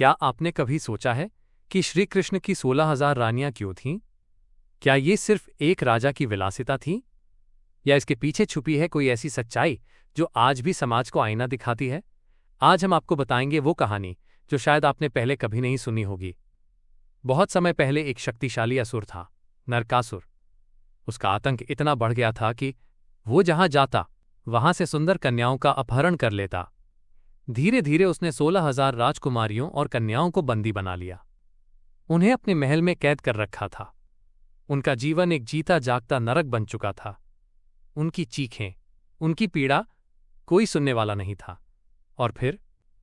क्या आपने कभी सोचा है कि श्री कृष्ण की 16,000 रानियां क्यों थीं? क्या ये सिर्फ एक राजा की विलासिता थी, या इसके पीछे छुपी है कोई ऐसी सच्चाई जो आज भी समाज को आईना दिखाती है? आज हम आपको बताएंगे वो कहानी जो शायद आपने पहले कभी नहीं सुनी होगी। बहुत समय पहले एक शक्तिशाली असुर था, नरकासुर। उसका आतंक इतना बढ़ गया था कि वो जहां जाता वहां से सुंदर कन्याओं का अपहरण कर लेता। धीरे धीरे उसने 16,000 राजकुमारियों और कन्याओं को बंदी बना लिया। उन्हें अपने महल में कैद कर रखा था। उनका जीवन एक जीता जागता नरक बन चुका था। उनकी चीखें, उनकी पीड़ा कोई सुनने वाला नहीं था। और फिर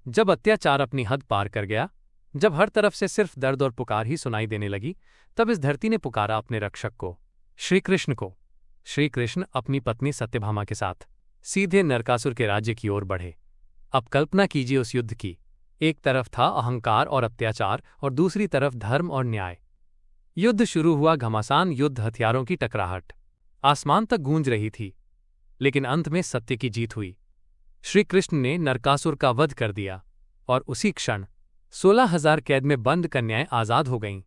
जब अत्याचार अपनी हद पार कर गया, जब हर तरफ से सिर्फ दर्द और पुकार ही सुनाई देने लगी, तब इस धरती ने पुकारा अपने रक्षक को, श्री कृष्ण को। श्री कृष्ण अपनी पत्नी सत्यभामा के साथ सीधे नरकासुर के राज्य की ओर बढ़े। अब कल्पना कीजिए उस युद्ध की। एक तरफ था अहंकार और अत्याचार और दूसरी तरफ धर्म और न्याय। युद्ध शुरू हुआ, घमासान युद्ध, हथियारों की टकराहट आसमान तक गूंज रही थी। लेकिन अंत में सत्य की जीत हुई। श्री कृष्ण ने नरकासुर का वध कर दिया और उसी क्षण 16,000 कैद में बंद कन्याएं आजाद हो गईं।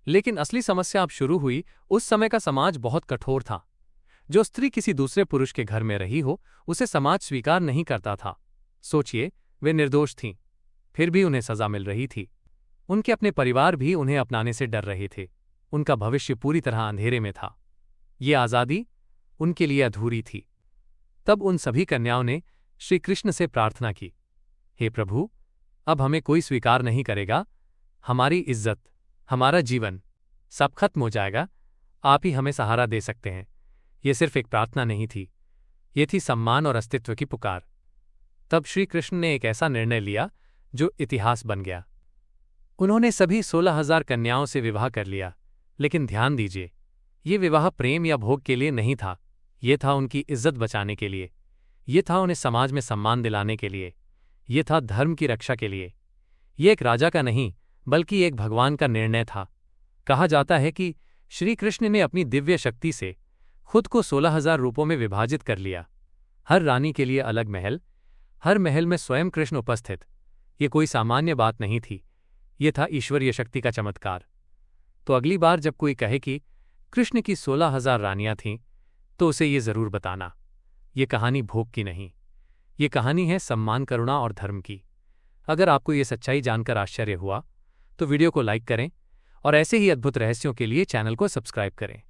लेकिन असली समस्या अब शुरू हुई। उस समय का समाज बहुत कठोर था। जो स्त्री किसी दूसरे पुरुष के घर में रही हो, उसे समाज स्वीकार नहीं करता था। सोचिए, वे निर्दोष थीं, फिर भी उन्हें सजा मिल रही थी। उनके अपने परिवार भी उन्हें अपनाने से डर रहे थे। उनका भविष्य पूरी तरह अंधेरे में था। ये आज़ादी उनके लिए अधूरी थी। तब उन सभी कन्याओं ने श्री कृष्ण से प्रार्थना की, हे प्रभु, अब हमें कोई स्वीकार नहीं करेगा। हमारी इज्जत, हमारा जीवन सब खत्म हो जाएगा। आप ही हमें सहारा दे सकते हैं। ये सिर्फ एक प्रार्थना नहीं थी, ये थी सम्मान और अस्तित्व की पुकार। तब श्री कृष्ण ने एक ऐसा निर्णय लिया जो इतिहास बन गया। उन्होंने सभी 16,000 कन्याओं से विवाह कर लिया। लेकिन ध्यान दीजिए, ये विवाह प्रेम या भोग के लिए नहीं था। ये था उनकी इज्जत बचाने के लिए। ये था उन्हें समाज में सम्मान दिलाने के लिए। ये था धर्म की रक्षा के लिए। ये एक राजा का नहीं, बल्कि एक भगवान का निर्णय था। कहा जाता है कि श्री कृष्ण ने अपनी दिव्य शक्ति से खुद को 16,000 रूपों में विभाजित कर लिया। हर रानी के लिए अलग महल, हर महल में स्वयं कृष्ण उपस्थित। ये कोई सामान्य बात नहीं थी, ये था ईश्वरीय शक्ति का चमत्कार। तो अगली बार जब कोई कहे कि कृष्ण की 16,000 रानियां थीं, तो उसे ये जरूर बताना, ये कहानी भोग की नहीं, ये कहानी है सम्मान, करुणा और धर्म की। अगर आपको ये सच्चाई जानकर आश्चर्य हुआ, तो वीडियो को लाइक करें और ऐसे ही अद्भुत रहस्यों के लिए चैनल को सब्सक्राइब करें।